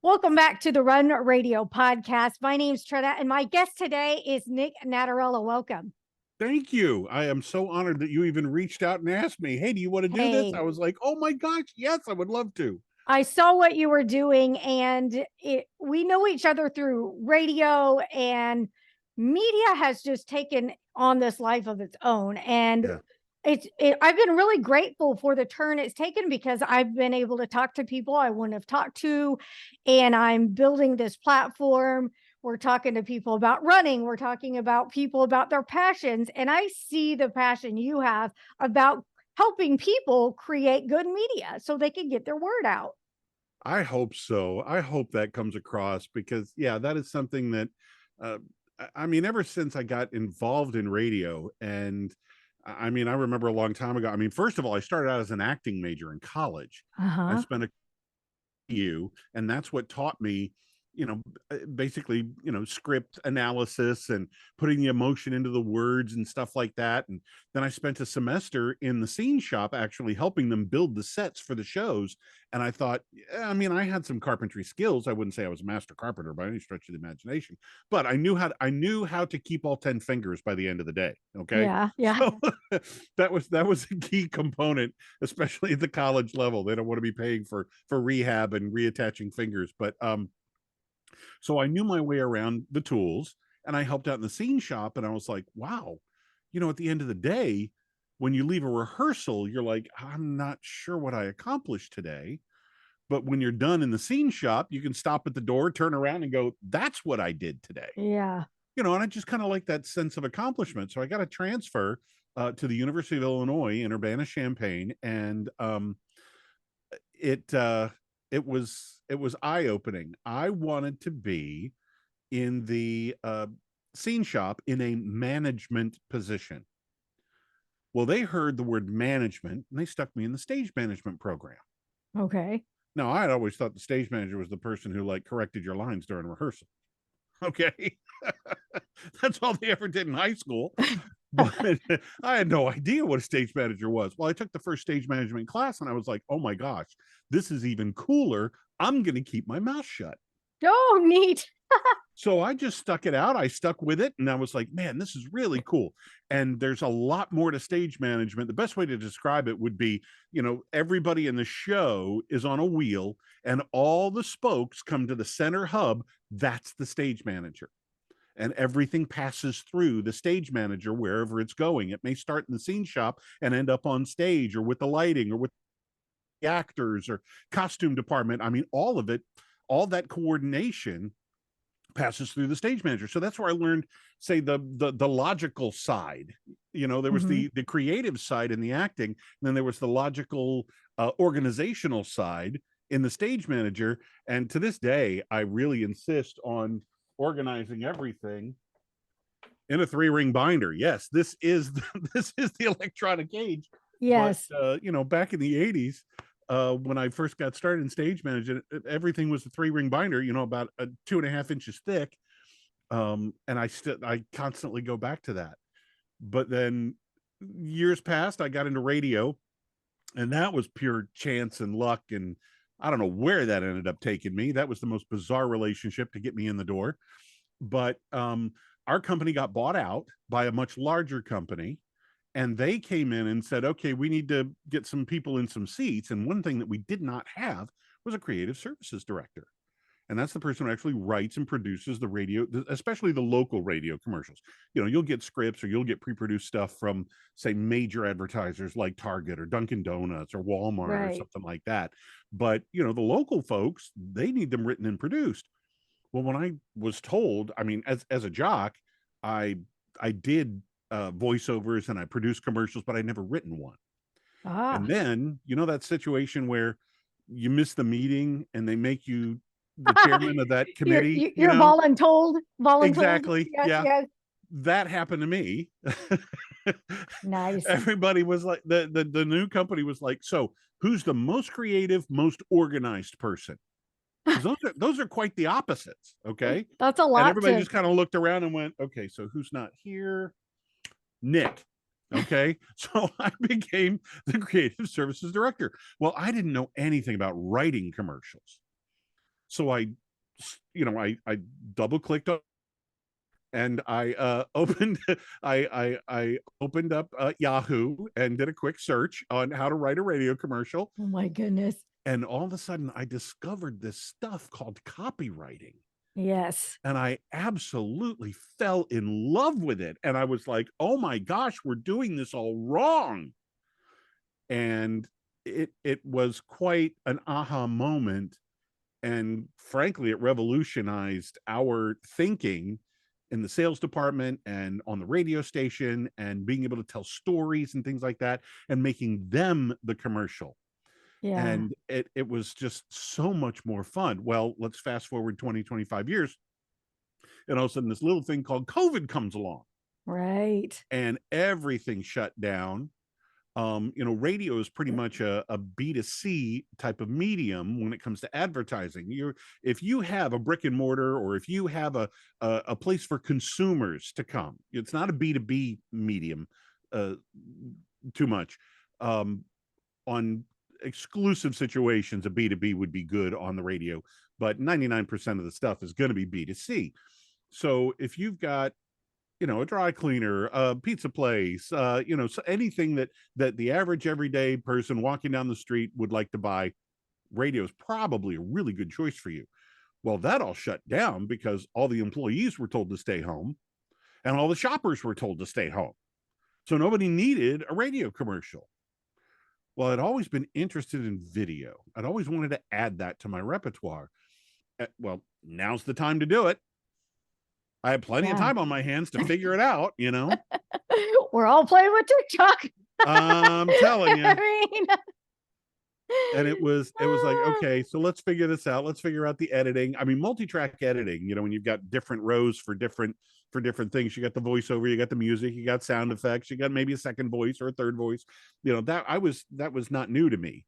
Welcome back to the Run Radio podcast. My name's Trina, and my guest today is Nick Natarella. Welcome. Thank you. I am so honored that you even reached out and asked me, hey, do you want to do this? Hey, I was like, oh my gosh, yes, I would love to. I saw what you were doing, and we know each other through radio, and media has just taken on this life of its own. And Yeah. I've been really grateful for the turn it's taken because I've been able to talk to people I wouldn't have talked to, and I'm building this platform. We're talking to people about running. We're talking about people about their passions. And I see the passion you have about helping people create good media so they can get their word out. I hope so. I hope that comes across because, yeah, that is something that, uh, I mean, ever since I got involved in radio, and I mean, I remember a long time ago. I mean, first of all, I started out as an acting major in college. I Uh-huh. spent a and that's what taught me, basically, script analysis and putting the emotion into the words and stuff like that. And then I spent a semester in the scene shop actually helping them build the sets for the shows. And I thought, yeah, I mean, I had some carpentry skills. I wouldn't say I was a master carpenter by any stretch of the imagination, but I knew how to keep all 10 fingers by the end of the day. Okay. Yeah. Yeah. So that was a key component, especially at the college level. They don't want to be paying for rehab and reattaching fingers. But so I knew my way around the tools, and I helped out in the scene shop. And I was like, wow, at the end of the day, when you leave a rehearsal, you're like, I'm not sure what I accomplished today. But when you're done in the scene shop, you can stop at the door, turn around and go, that's what I did today. Yeah. And I just kind of like that sense of accomplishment. So I got a transfer to the University of Illinois in Urbana-Champaign. And it it was eye-opening. I wanted to be in the scene shop in a management position. Well, they heard the word management and they stuck me in the stage management program. Okay. Now, I had always thought the stage manager was the person who like corrected your lines during rehearsal. Okay. That's all they ever did in high school. But I had no idea what a stage manager was. Well, I took the first stage management class and I was like, oh my gosh, this is even cooler. I'm going to keep my mouth shut. Oh, neat. So I just stuck it out. I stuck with it. And I was like, man, this is really cool. And there's a lot more to stage management. The best way to describe it would be, everybody in the show is on a wheel and all the spokes come to the center hub. That's the stage manager. And everything passes through the stage manager wherever it's going. It may start in the scene shop and end up on stage or with the lighting or with the actors or costume department. I mean, all of it, all that coordination passes through the stage manager. So that's where I learned, say, the logical side. There was Mhm. the creative side in the acting, and then there was the logical organizational side in the stage manager. And to this day, I really insist on organizing everything in a 3-ring binder. Yes, this is this is the electronic age. But Yes. back in the 80s, when I first got started in stage management, everything was a 3-ring binder, about 2.5 inches thick. And I constantly go back to that. But then years passed, I got into radio, and that was pure chance and luck. And I don't know where that ended up taking me. That was the most bizarre relationship to get me in the door. But our company got bought out by a much larger company, and they came in and said, okay, we need to get some people in some seats. And one thing that we did not have was a creative services director. And that's the person who actually writes and produces the radio, especially the local radio commercials. You'll get scripts or you'll get pre-produced stuff from, say, major advertisers like Target or Dunkin' Donuts or Walmart or Right. something like that. But, the local folks, they need them written and produced. Well, when I was told, I mean, as a jock, I I did voiceovers and I produced commercials, but I never written one. And Ah. then, that situation where you miss the meeting and they make you the chairman of that you're committee, you're voluntold. Voluntold. Exactly. Yes. Yeah. Yes. That happened to me. Nice. Everybody was like, the new company was like, so who's the most creative, most organized person? Because those are quite the opposites. Okay. That's a And lot everybody to. just kind of looked around and went, okay, so who's not here? Nick. Okay. So I became the creative services director. Well, I didn't know anything about writing commercials. So I double clicked on, and I opened I opened up Yahoo and did a quick search on how to write a radio commercial, Oh my goodness. and all of a sudden I discovered this stuff called copywriting, Yes. and I absolutely fell in love with it, and I was like, oh my gosh, we're doing this all wrong. And it was quite an aha moment, and frankly it revolutionized our thinking in the sales department and on the radio station, and being able to tell stories and things like that, and making them the commercial. Yeah. And it was just so much more fun. Well, let's fast forward 20-25 years, and all of a sudden this little thing called COVID comes along, Right. and everything shut down. Radio is pretty much a B2C type of medium when it comes to advertising. If you have a brick and mortar, or if you have a place for consumers to come, it's not a B2B medium uh, too much. On exclusive situations, a B2B would be good on the radio, but 99% of the stuff is going to be B2C. So if you've got a dry cleaner, a pizza place, so anything that the average everyday person walking down the street would like to buy, radio is probably a really good choice for you. Well, that all shut down because all the employees were told to stay home, and all the shoppers were told to stay home. So nobody needed a radio commercial. Well, I'd always been interested in video. I'd always wanted to add that to my repertoire. Well, now's the time to do it. I had plenty of Yeah. time on my hands to figure it out. We're all playing with TikTok. I'm telling you. I mean, And it was like, ah, okay, so let's figure this out. Let's figure out the editing. I mean, multi-track editing, when you've got different rows for different things. You got the voiceover, you got the music, you got sound effects, you got maybe a second voice or a third voice. That was not new to me.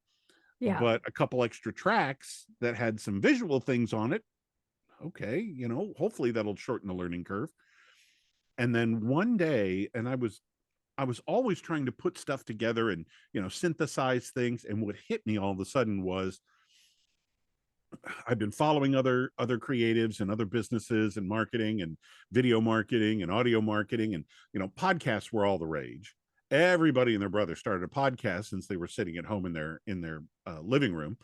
yeah. But a couple extra tracks that had some visual things on it, okay, hopefully that'll shorten the learning curve. And then one day, and I was always trying to put stuff together and synthesize things, and what hit me all of a sudden was I've been following other creatives and other businesses and marketing and video marketing and audio marketing, and podcasts were all the rage. Everybody and their brother started a podcast since they were sitting at home in their living room.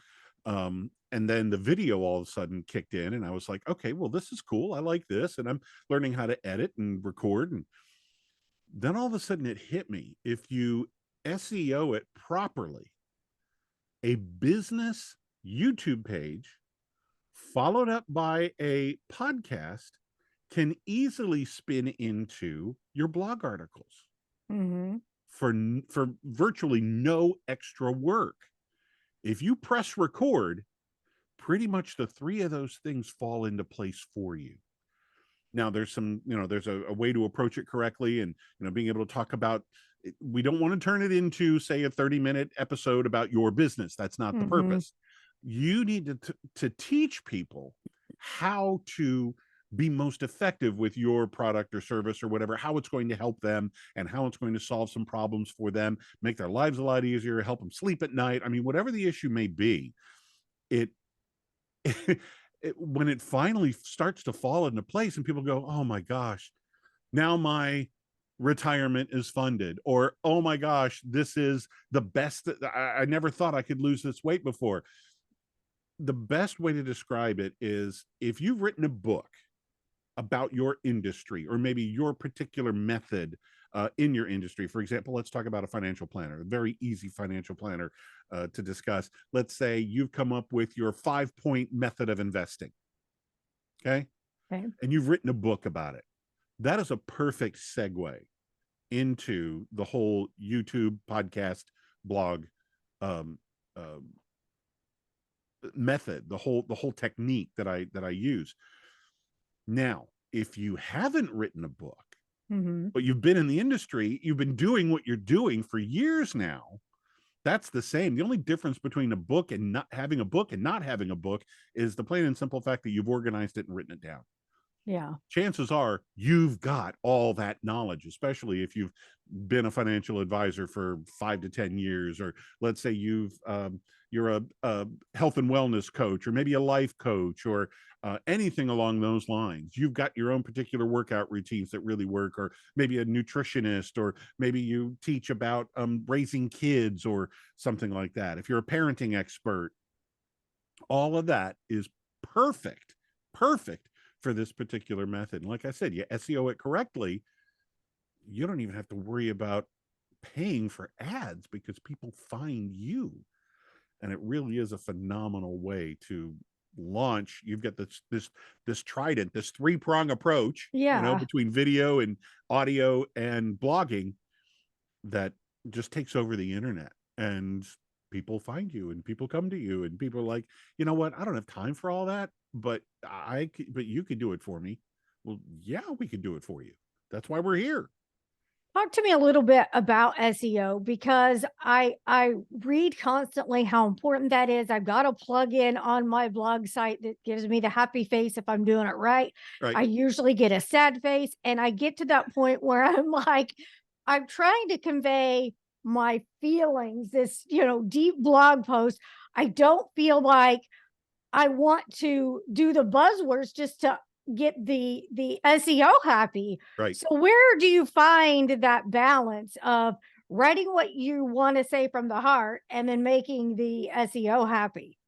And then the video all of a sudden kicked in, and I was like, okay, well, this is cool, I like this, and I'm learning how to edit and record. And then all of a sudden it hit me: if you SEO it properly, a business YouTube page followed up by a podcast can easily spin into your blog articles Hmm. for virtually no extra work. If you press record, pretty much the three of those things fall into place for you. Now there's a way to approach it correctly, and being able to talk about, we don't want to turn it into, say, a 30-minute episode about your business. That's not the Hmm. purpose. You need to teach people how to be most effective with your product or service or whatever, how it's going to help them, and how it's going to solve some problems for them, make their lives a lot easier, help them sleep at night. I mean, whatever the issue may be, it when it finally starts to fall into place, and people go, oh my gosh, now my retirement is funded, or oh my gosh, this is the best. I never thought I could lose this weight before. The best way to describe it is, if you've written a book about your industry, or maybe your particular method in your industry. For example, let's talk about a financial planner, a very easy financial planner to discuss. Let's say you've come up with your 5-point method of investing. Okay. Okay. And you've written a book about it. That is a perfect segue into the whole YouTube, podcast, blog um, uh, method, the whole technique that I use. Now, if you haven't written a book, Hmm. but you've been in the industry, you've been doing what you're doing for years now, that's the same. The only difference between a book and not having a book is the plain and simple fact that you've organized it and written it down. Yeah. Chances are you've got all that knowledge, especially if you've been a financial advisor for 5 to 10 years, or let's say you've you're a health and wellness coach, or maybe a life coach, or anything along those lines. You've got your own particular workout routines that really work, or maybe a nutritionist, or maybe you teach about raising kids or something like that. If you're a parenting expert, all of that is perfect, perfect for this particular method. And like I said, you SEO it correctly, you don't even have to worry about paying for ads because people find you. And it really is a phenomenal way to launch. You've got this trident, this three-prong approach, Yeah. between video and audio and blogging, that just takes over the internet. And people find you, and people come to you, and people are like, you know what, I don't have time for all that, but you could do it for me. Well, yeah, we could do it for you. That's why we're here. Talk to me a little bit about SEO, because I read constantly how important that is. I've got a plug-in on my blog site that gives me the happy face if I'm doing it right. Right. I usually get a sad face, and I get to that point where I'm like, I'm trying to convey my feelings, this, deep blog post. I don't feel like I want to do the buzzwords just to get the SEO happy. Right. So where do you find that balance of writing what you want to say from the heart and then making the SEO happy?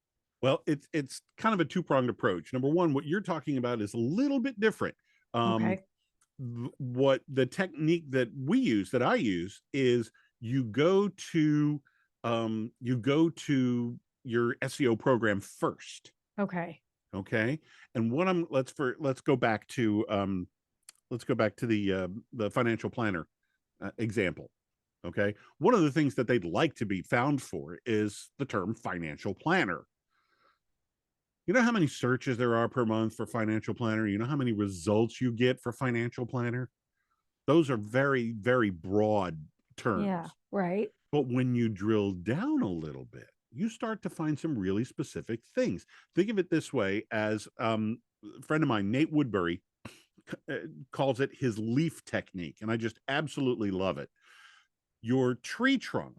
Well, it's kind of a two-pronged approach. Number one, what you're talking about is a little bit different. Okay. What the technique that I use, is you go to your SEO program first. Okay. Okay. And let's go back to the financial planner example. Okay. One of the things that they'd like to be found for is the term financial planner. You know how many searches there are per month for financial planner? You know how many results you get for financial planner? Those are very, very broad terms. Yeah. Right. But when you drill down a little bit, you start to find some really specific things. Think of it this way: as a friend of mine, Nate Woodbury, calls it his leaf technique. And I just absolutely love it. Your tree trunk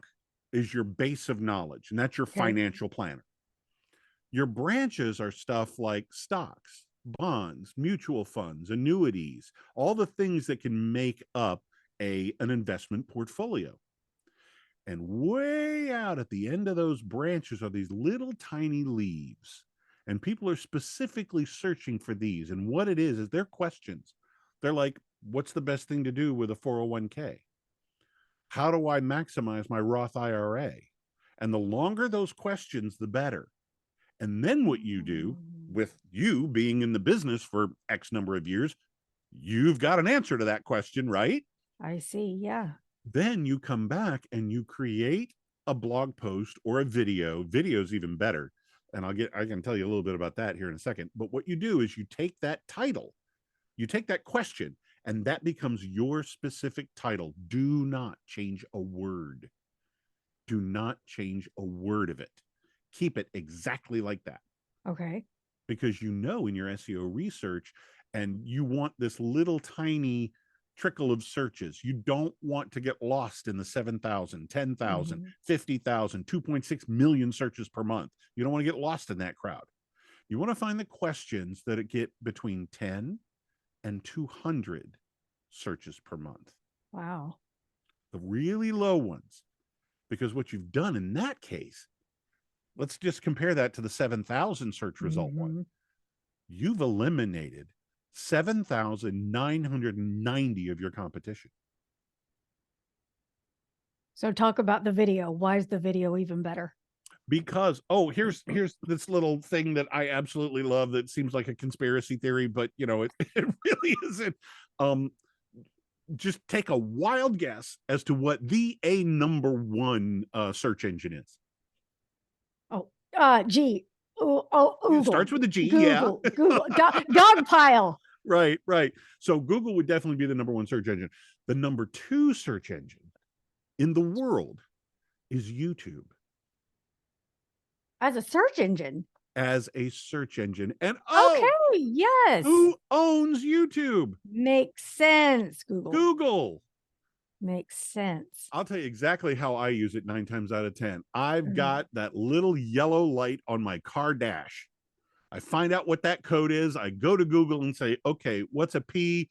is your base of knowledge, and that's your Okay. financial planner. Your branches are stuff like stocks, bonds, mutual funds, annuities, all the things that can make up an investment portfolio. And way out at the end of those branches are these little tiny leaves. And people are specifically searching for these. And what it is they're questions. They're like, what's the best thing to do with a 401k? How do I maximize my Roth IRA? And the longer those questions, the better. And then what you do, with you being in the business for X number of years, you've got an answer to that question, right? I see. Yeah. Then you come back and you create a blog post or a video. Video's even better. And I can tell you a little bit about that here in a second. But what you do is you take that title, you take that question, and that becomes your specific title. Do not change a word. Do not change a word of it. Keep it exactly like that. Okay. Because in your SEO research, and you want this little tiny trickle of searches. You don't want to get lost in the 7,000, 10,000, 50,000, 2.6 million searches per month. You don't want to get lost in that crowd. You want to find the questions that get between 10 and 200 searches per month. Wow. The really low ones. Because what you've done in that case, let's just compare that to the 7,000 search result one. You've eliminated 7,990 of your competition. So talk about the video. Why is the video even better? Because here's this little thing that I absolutely love that seems like a conspiracy theory, but it really isn't. Just take a wild guess as to what the number one search engine is. G. Google. It starts with a G. Google. Yeah. Google. Dog pile. Right. So Google would definitely be the number one search engine. The number two search engine in the world is YouTube. As a search engine? As a search engine. And okay, yes. Who owns YouTube? Makes sense. Google. Makes sense. I'll tell you exactly how I use it 9 times out of 10. I've Mhm. got that little yellow light on my car dash. I find out what that code is. I go to Google and say, okay, what's a P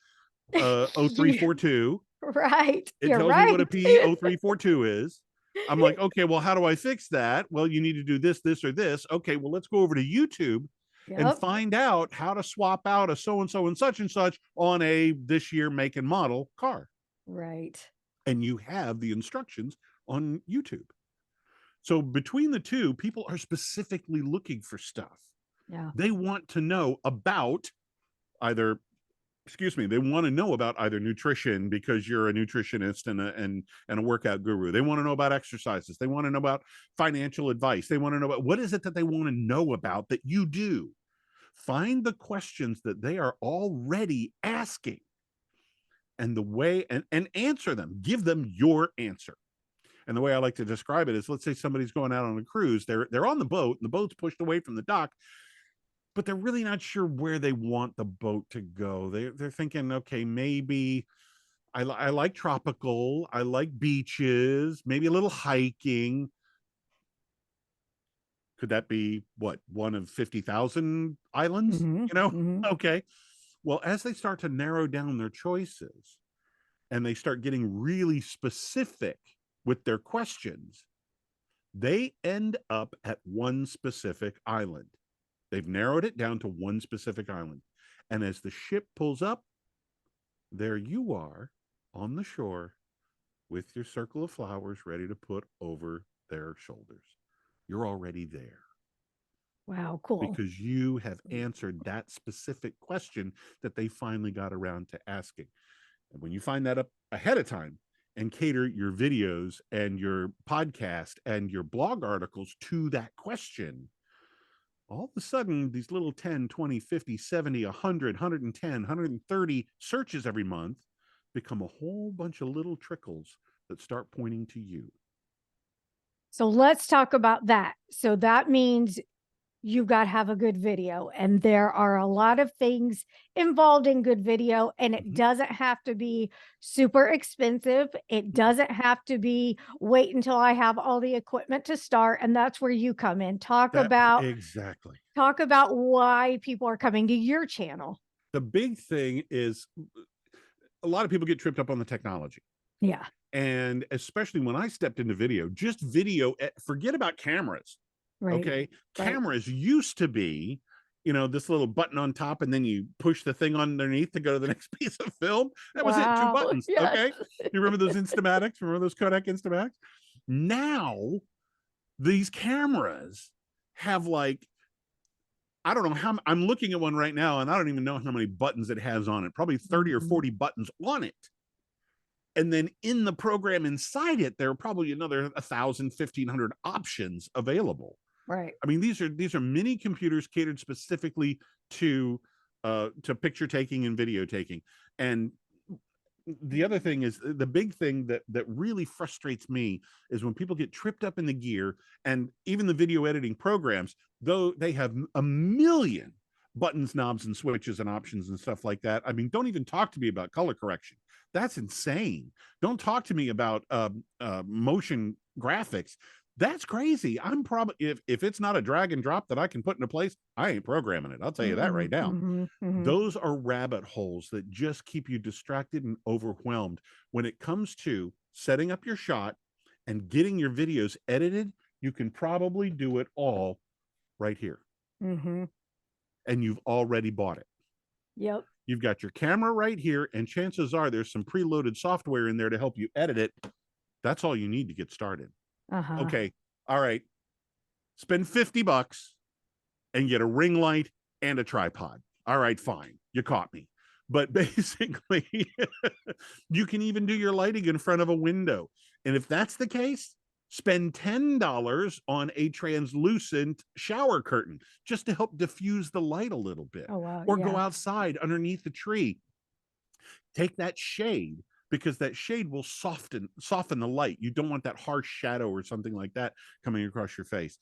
You 0342? right. It You're tells me what a right. P0342 is. I'm like, okay, well, how do I fix that? Well, you need to do this, this, or this. Okay, well, let's go over to YouTube and Yep. find out how to swap out a so and such on a this year make and model car. Right. And you have the instructions on YouTube. So between the two, people are specifically looking for stuff. Yeah. They want to know about either, excuse me, they want to know about either nutrition because you're a nutritionist and a workout guru. They want to know about exercises. They want to know about financial advice. They want to know about what is it that they want to know about that you do. Find the questions that they are already asking and the way and answer them. Give them your answer. And the way I like to describe it is, let's say somebody's going out on a cruise. They're on the boat, and the boat's pushed away from the dock, but they're really not sure where they want the boat to go. They're thinking, okay, maybe I like tropical, I like beaches, maybe a little hiking. Could that be what, one of 50,000 islands? Mhm. You know, Mhm. okay. Well, as they start to narrow down their choices and they start getting really specific with their questions, they end up at one specific island. They've narrowed it down to one specific island. And as the ship pulls up, there you are on the shore with your circle of flowers ready to put over their shoulders. You're already there Wow, cool. because you have answered that specific question that they finally got around to asking. And when you find that up ahead of time and cater your videos and your podcast and your blog articles to that question, all of a sudden these little 10, 20, 50, 70, 100, 110, 130 searches every month become a whole bunch of little trickles that start pointing to you. So let's talk about that. So that means you've got to have a good video, and there are a lot of things involved in good video, and it Mhm. doesn't have to be super expensive. It doesn't have to be wait until I have all the equipment to start, and that's where you come in. That exactly. Talk about why people are coming to your channel. The big thing is a lot of people get tripped up on the technology. Yeah. And especially when I stepped into video, just video, forget about cameras. Right. Okay. Right. Cameras used to be, this little button on top, and then you push the thing underneath to go to the next piece of film. That was it. Two Wow. buttons. Yes. Okay. You remember those Instamatics? Remember those Kodak Instamatics? Now, these cameras have like, I don't know how, I'm looking at one right now and I don't even know how many buttons it has on it, probably 30 or Mhm. 40 buttons on it. And then in the program inside it, there are probably another 1,000, 1,500 options available. Right. I mean, these are mini computers catered specifically to picture taking and video taking. And the other thing is, the big thing that really frustrates me is when people get tripped up in the gear, and even the video editing programs, though they have a million buttons, knobs, and switches and options and stuff like that. I mean, don't even talk to me about color correction. That's insane. Don't talk to me about motion graphics. That's crazy. I'm probably, if it's not a drag and drop that I can put into place, I ain't programming it. I'll tell you that right Mhm. now. Mhm. Mhm. Those are rabbit holes that just keep you distracted and overwhelmed when it comes to setting up your shot and getting your videos edited. You can probably do it all right here, Mhm. and you've already bought it. Yep. You've got your camera right here, and chances are there's some preloaded software in there to help you edit it. That's all you need to get started. Uh-huh. Okay. All right. Spend $50 and get a ring light and a tripod. All right, fine. You caught me. But basically, you can even do your lighting in front of a window. And if that's the case, spend $10 on a translucent shower curtain just to help diffuse the light a little bit. Oh, wow. Or go Yeah. outside underneath the tree. Take that shade, because that shade will soften the light. You don't want that harsh shadow or something like that coming across your face.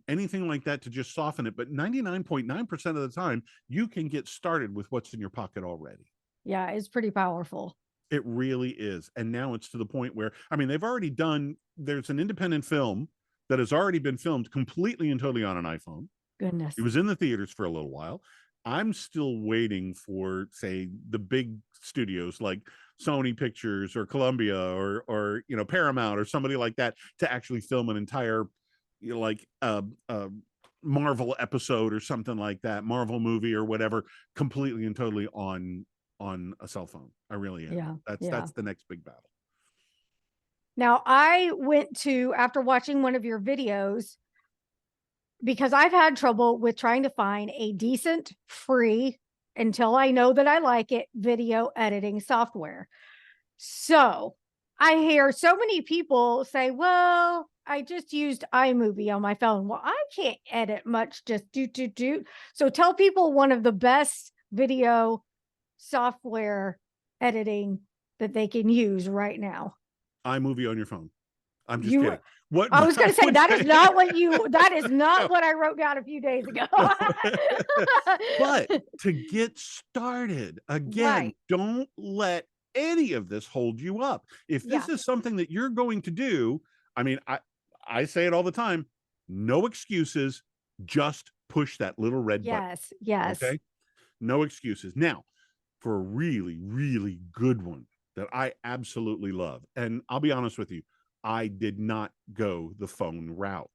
Anything like that to just soften it. But 99.9% of the time, you can get started with what's in your pocket already. Yeah. It's pretty powerful. It really is. And now it's to the point where, I mean, they've already done, there's an independent film that has already been filmed completely and totally on an iPhone. It Goodness. was in the theaters for a little while. I'm still waiting for, say, the big studios like Sony Pictures or Columbia or you know, Paramount or somebody like that to actually film an entire, you know, like Marvel episode or something like that, Marvel movie or whatever, completely and totally on a cell phone. I really am. Yeah. That's Yeah. the next big battle. Now, I went to, after watching one of your videos, because I've had trouble with trying to find a decent, free, until I know that I like it, video editing software. So I hear so many people say, well, I just used iMovie on my phone. Well, I can't edit much, just do. So tell people one of the best video software editing that they can use right now. iMovie on your phone. I'm just You kidding. What I was going I to say would that is say, not what you that is not no, what I wrote down a few days ago. but to get started, again, Right. don't let any of this hold you up. If this Yeah. is something that you're going to do, I mean, I say it all the time, no excuses, just push that little red button. Yes. Yes. Okay? No excuses. Now, for a really, really good one that I absolutely love. And I'll be honest with you, I did not go the phone route.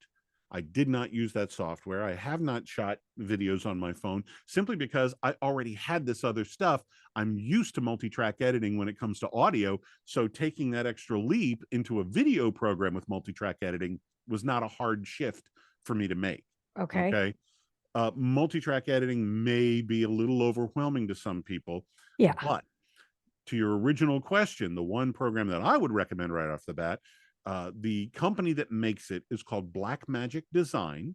I did not use that software. I have not shot videos on my phone simply because I already had this other stuff. I'm used to multi-track editing when it comes to audio. So taking that extra leap into a video program with multi-track editing was not a hard shift for me to make. Okay. Okay. Multi-track editing may be a little overwhelming to some people, Yeah. but to your original question, the one program that I would recommend right off the bat, the company that makes it is called Blackmagic Design,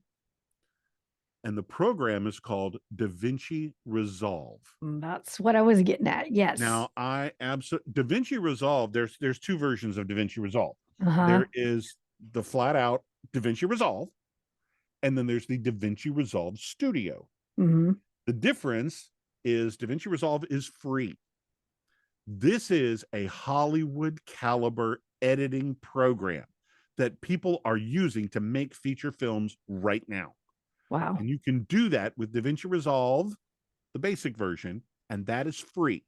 and the program is called DaVinci Resolve. That's what I was getting at. Yes. Now, I absolutely DaVinci Resolve. There's two versions of DaVinci Resolve. Uh-huh. There is the flat out DaVinci Resolve, and then there's the DaVinci Resolve Studio. Hmm. The difference is DaVinci Resolve is free. This is a Hollywood caliber editing program that people are using to make feature films right now. Wow. And you can do that with DaVinci Resolve, the basic version, and that is free.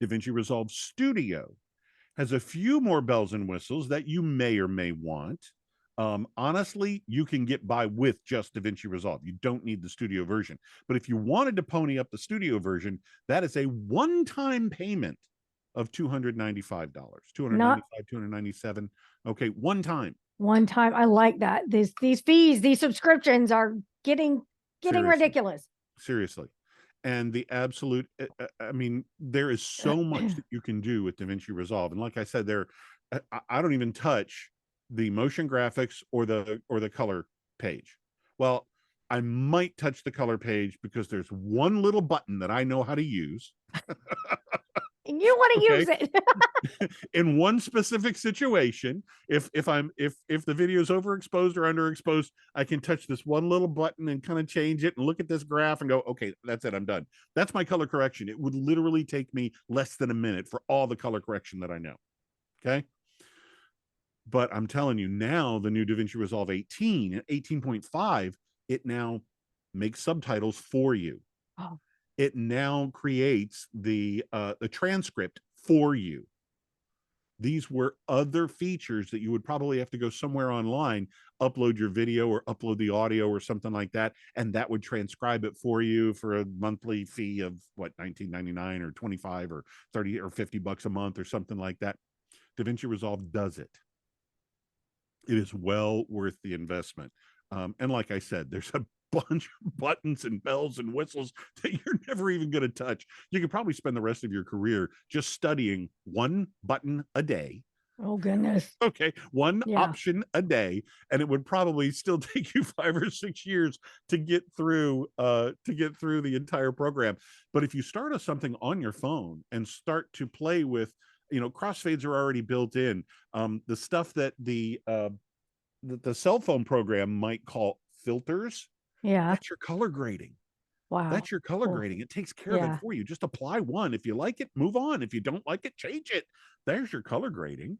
DaVinci Resolve Studio has a few more bells and whistles that you may or may want. Honestly, you can get by with just DaVinci Resolve. You don't need the studio version. But if you wanted to pony up the studio version, that is a one-time payment of $295, Not 295, 297. Okay, one time. one time. I like that. These fees, these subscriptions are getting Seriously. ridiculous. Seriously. And the absolute, I mean, there is so much that you can do with DaVinci Resolve. And like I said, I don't even touch the motion graphics or the color page. Well, I might touch the color page because there's one little button that I know how to use. And you want to Okay. use it. In one specific situation, if the video is overexposed or underexposed, I can touch this one little button and kind of change it and look at this graph and go, okay, that's it, I'm done. That's my color correction. It would literally take me less than a minute for all the color correction that I know. Okay. But I'm telling you now, the new DaVinci Resolve 18 and 18.5, it now makes subtitles for you. Oh. It now creates the transcript for you. These were other features that you would probably have to go somewhere online, upload your video or upload the audio or something like that, and that would transcribe it for you for a monthly fee of what, $19.99 or 25 or 30 or $50 a month or something like that. DaVinci Resolve does it. It is well worth the investment. And like I said, there's a bunch of buttons and bells and whistles that you're never even going to touch. You could probably spend the rest of your career just studying one button a day. Oh goodness. Okay, one Yeah. option a day, and it would probably still take you 5 or 6 years to get through the entire program. But if you start something on your phone and start to play with, you know, crossfades are already built in. The stuff that the cell phone program might call filters, Yeah. that's your color grading. Wow. That's your color Cool. grading. It takes care of it Yeah. for you. Just apply one. If you like it, move on. If you don't like it, change it. There's your color grading.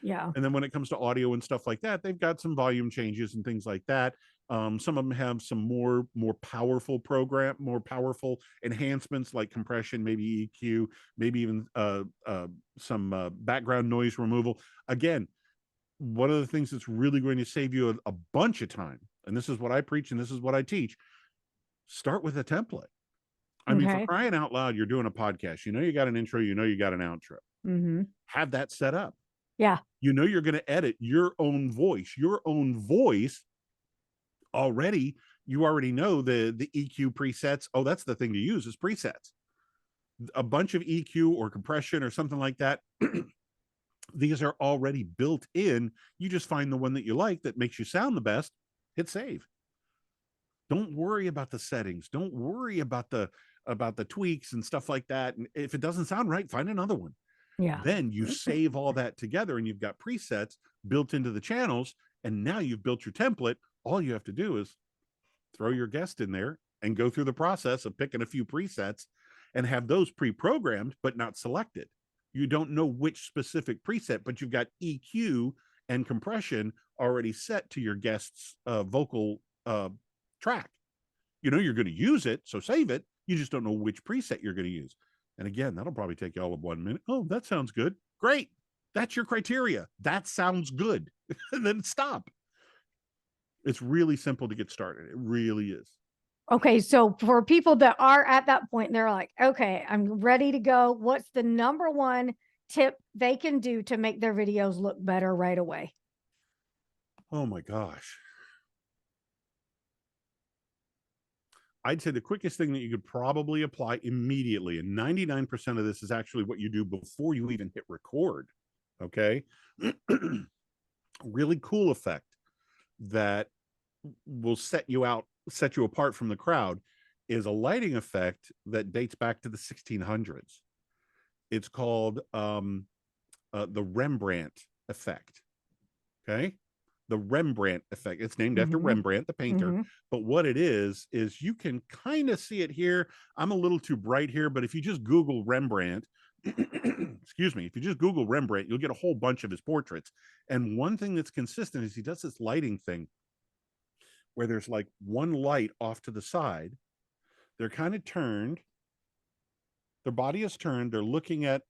Yeah. And then when it comes to audio and stuff like that, they've got some volume changes and things like that. Some of them have some more powerful enhancements like compression, maybe EQ, maybe even some background noise removal. Again, one of the things that's really going to save you a bunch of time, and this is what I preach and this is what I teach, start with a template. I mean, for Okay. crying out loud, you're doing a podcast. You know you got an intro, you know you got an outro. Mm-hmm. Have that set up. Yeah. You know you're going to edit your own voice. Your own voice already, you already know the EQ presets. Oh, that's the thing to use is presets. A bunch of EQ or compression or something like that. These are already built in. You just find the one that you like that makes you sound the best, hit save. Don't worry about the settings. Don't worry about the tweaks and stuff like that. And if it doesn't sound right, find another one. Yeah. Then you save all that together and you've got presets built into the channels. And now you've built your template. All you have to do is throw your guest in there and go through the process of picking a few presets and have those pre-programmed, but not selected. You don't know which specific preset, but you've got EQ and compression already set to your guest's vocal track. You know you're going to use it, so save it. You just don't know which preset you're going to use. And again, that'll probably take you all of 1 minute. Oh, that sounds good. Great. That's your criteria. That sounds good. And then stop. It's really simple to get started. It really is. Okay. So for people that are at that point, they're like, okay, I'm ready to go. What's the number one tip they can do to make their videos look better right away? Oh my gosh. I'd say the quickest thing that you could probably apply immediately, and 99% of this is actually what you do before you even hit record. Okay. Really cool effect that will set you apart from the crowd is a lighting effect that dates back to the 1600s. It's called the Rembrandt effect. Okay. The Rembrandt effect. It's named after Rembrandt, the painter. But what it is you can kind of see it here. I'm a little too bright here, but if you just Google Rembrandt, excuse me, if you just Google Rembrandt, you'll get a whole bunch of his portraits. And one thing that's consistent is he does this lighting thing where there's like one light off to the side. They're kind of turned. Their body is turned. They're looking at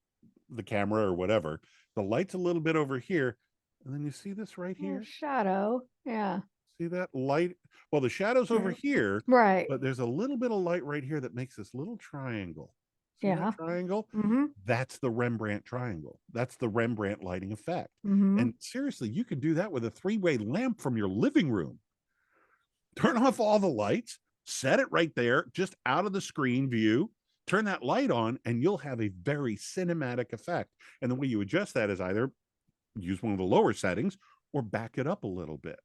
the camera or whatever. The light's a little bit over here. And then you see this right here? Shadow. Yeah. See that light? Well, the shadow's over here, right? But there's a little bit of light right here that makes this little triangle. See that triangle? That's the Rembrandt triangle. That's the Rembrandt lighting effect. And seriously, you could do that with a 3-way lamp from your living room. Turn off all the lights, set it right there, just out of the screen view, turn that light on, and you'll have a very cinematic effect. And the way you adjust that is either use one of the lower settings or back it up a little bit.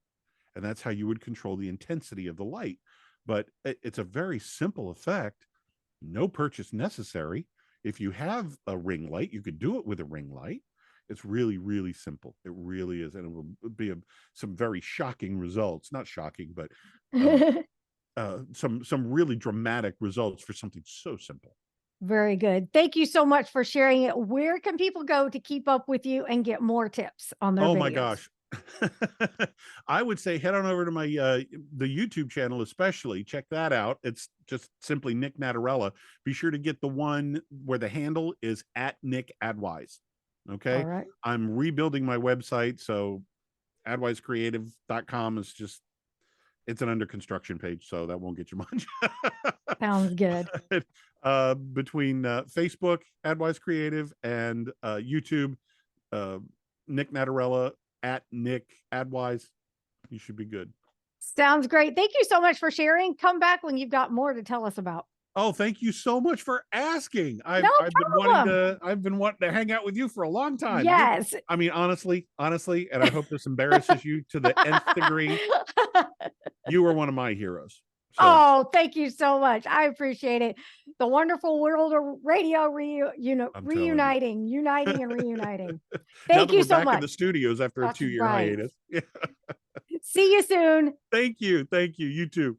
And that's how you would control the intensity of the light. But it's a very simple effect. No purchase necessary. If you have a ring light, you could do it with a ring light. It's really, really simple. It really is. And it will be some very shocking results. Not shocking, but some really dramatic results for something so simple. Very good. Thank you so much for sharing it. Where can people go to keep up with you and get more tips on their videos? Oh my gosh. I would say head on over to my the YouTube channel, especially check that out. It's just simply Nick Natarella. Be sure to get the one where the handle is at Nick Adwise. Okay. All right. I'm rebuilding my website, so adwisecreative.com is just, it's an under construction page, so that won't get you much. Sounds good. Between Facebook, Adwise Creative, and YouTube, Nick Natarella at Nick Adwise, you should be good. Sounds great. Thank you so much for sharing. Come back when you've got more to tell us about. Oh, thank you so much for asking. I've been wanting to hang out with you for a long time. Yes. I mean, honestly, and I hope this embarrasses you to the nth degree. You were one of my heroes. So. Oh, thank you so much. I appreciate it. The wonderful world of radio, uniting and reuniting. Thank you so much. Back in the studios after a 2-year hiatus. See you soon. Thank you. You too.